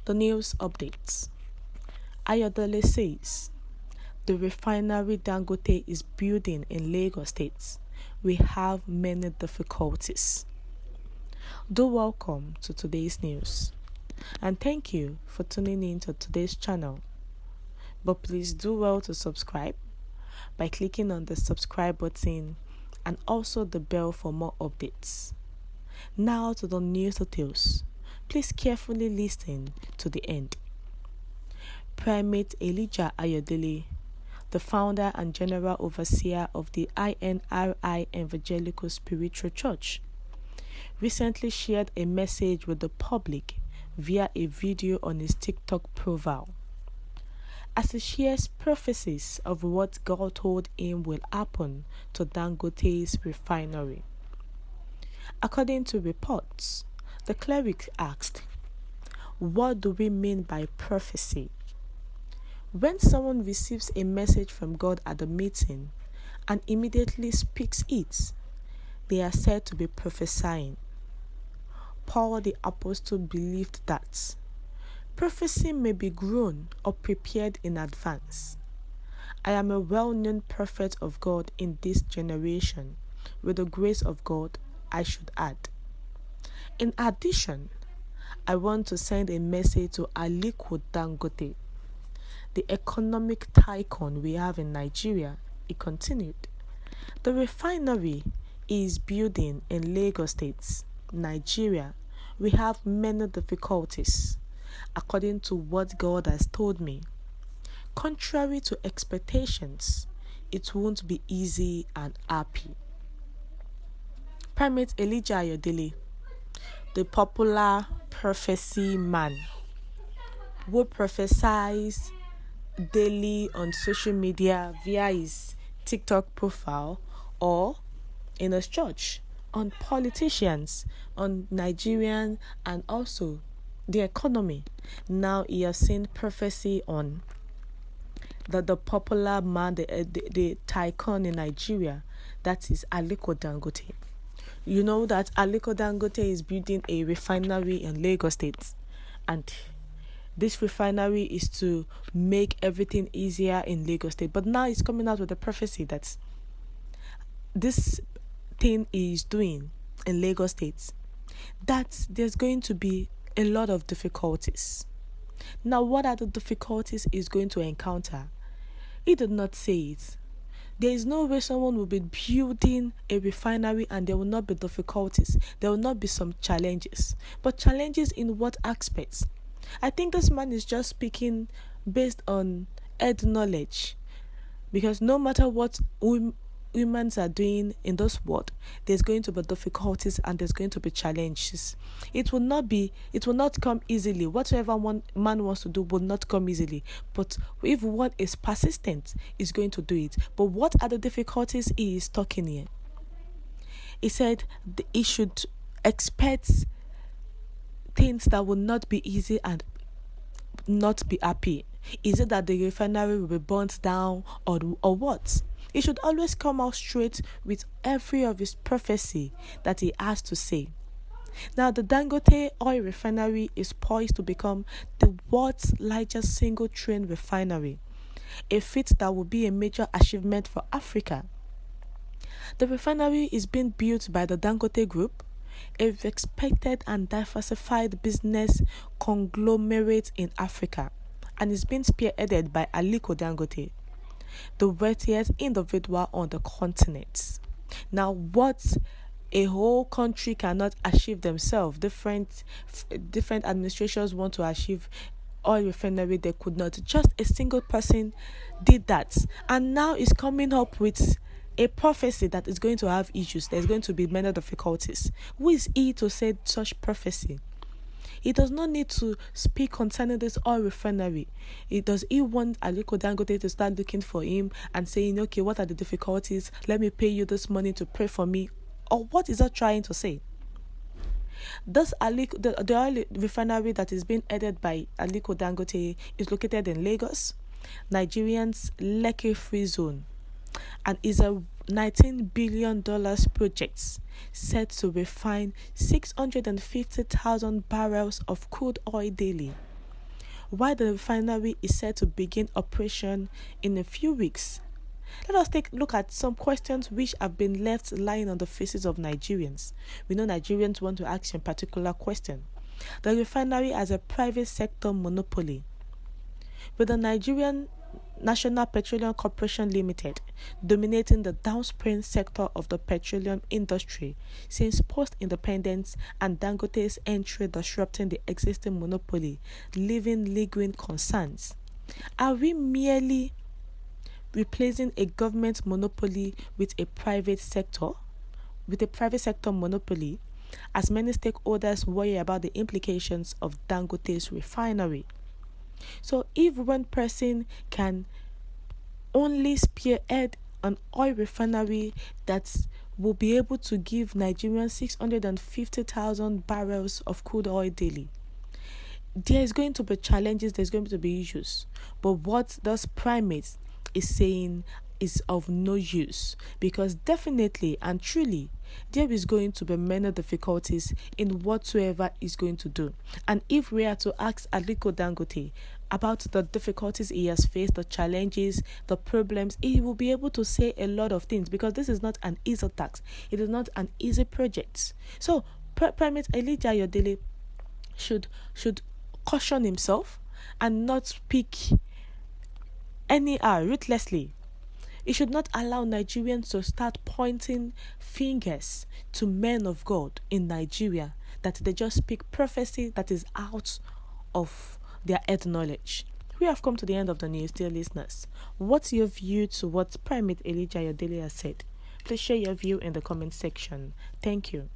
The news updates. Ayodele says the refinery Dangote is building in Lagos State will have many difficulties. Do welcome to today's news, and thank you for tuning in to today's channel. But please do well to subscribe by clicking on the subscribe button and also the bell for more updates. Now to the news details. Please carefully listen to the end. Primate Elijah Ayodele, the founder and general overseer of the INRI Evangelical Spiritual Church, recently shared a message with the public via a video on his TikTok profile. As he shares prophecies of what God told him will happen to Dangote's refinery. According to reports, the cleric asked, "What do we mean by prophecy?" When someone receives a message from God at the meeting and immediately speaks it, they are said to be prophesying. Paul the Apostle believed that prophecy may be grown or prepared in advance. I am a well-known prophet of God in this generation, with the grace of God, I should add. In addition, I want to send a message to Aliko Dangote, the economic tycoon we have in Nigeria. He continued. The refinery is building in Lagos State, Nigeria. We have many difficulties, according to what God has told me. Contrary to expectations, it won't be easy and happy. Primate Elijah Ayodele, the popular prophecy man, who prophesies daily on social media via his TikTok profile or in his church, on politicians, on Nigerians, and also the economy. Now he has seen prophecy on the popular man, the tycoon in Nigeria, that is Aliko Dangote. You know that Aliko Dangote is building a refinery in Lagos State, and this refinery is to make everything easier in Lagos State. But now it's coming out with a prophecy that this thing he is doing in Lagos State, that there's going to be a lot of difficulties. Now, what are the difficulties he's going to encounter? He did not say it. There is no way someone will be building a refinery and there will not be difficulties. There will not be some challenges. But challenges in what aspects? I think this man is just speaking based on head knowledge. Because no matter what humans are doing in this world, there's going to be difficulties and there's going to be challenges. It will not come easily. Whatever one man wants to do will not come easily. But if one is persistent, is going to do it. But what are the difficulties he is talking here? He said he should expect things that will not be easy and not be happy. Is it that the refinery will be burnt down or what? He should always come out straight with every of his prophecy that he has to say. Now, the Dangote oil refinery is poised to become the world's largest single train refinery, a feat that will be a major achievement for Africa. The refinery is being built by the Dangote Group, a respected and diversified business conglomerate in Africa, and is being spearheaded by Aliko Dangote, the wealthiest individual on the continent. Now, what a whole country cannot achieve themselves, different administrations want to achieve oil refinery, they could not. Just a single person did that, and now is coming up with a prophecy that is going to have issues. There's going to be many difficulties. Who is he to say such prophecy? He does not need to speak concerning this oil refinery. Does he want Aliko Dangote to start looking for him and saying, okay, what are the difficulties? Let me pay you this money to pray for me. Or what is that trying to say? The oil refinery that is being headed by Aliko Dangote is located in Lagos, Nigerian's Lekki Free Zone, and is a $19 billion project set to refine 650,000 barrels of crude oil daily. while the refinery is set to begin operation in a few weeks. Let us take a look at some questions which have been left lying on the faces of Nigerians. We know Nigerians want to ask a particular question. The refinery as a private sector monopoly, with the Nigerian National Petroleum Corporation Limited dominating the downstream sector of the petroleum industry since post-independence, and Dangote's entry disrupting the existing monopoly, leaving lingering concerns. Are we merely replacing a government monopoly with a private sector monopoly, as many stakeholders worry about the implications of Dangote's refinery? So if one person can only spearhead an oil refinery that will be able to give Nigerians 650,000 barrels of crude oil daily, there is going to be challenges, there's going to be issues. But what those primates is saying is of no use, because definitely and truly there is going to be many difficulties in whatsoever is going to do. And if we are to ask Aliko Dangote about the difficulties he has faced, the challenges, the problems, he will be able to say a lot of things, because this is not an easy task. It is not an easy project. So Primate Elijah Ayodele should caution himself and not speak anyhow, ruthlessly. He should not allow Nigerians to start pointing fingers to men of God in Nigeria, that they just speak prophecy that is out of their head knowledge. We have come to the end of the news, dear listeners. What's your view to what Primate Elijah Ayodele has said? Please share your view in the comment section. Thank you.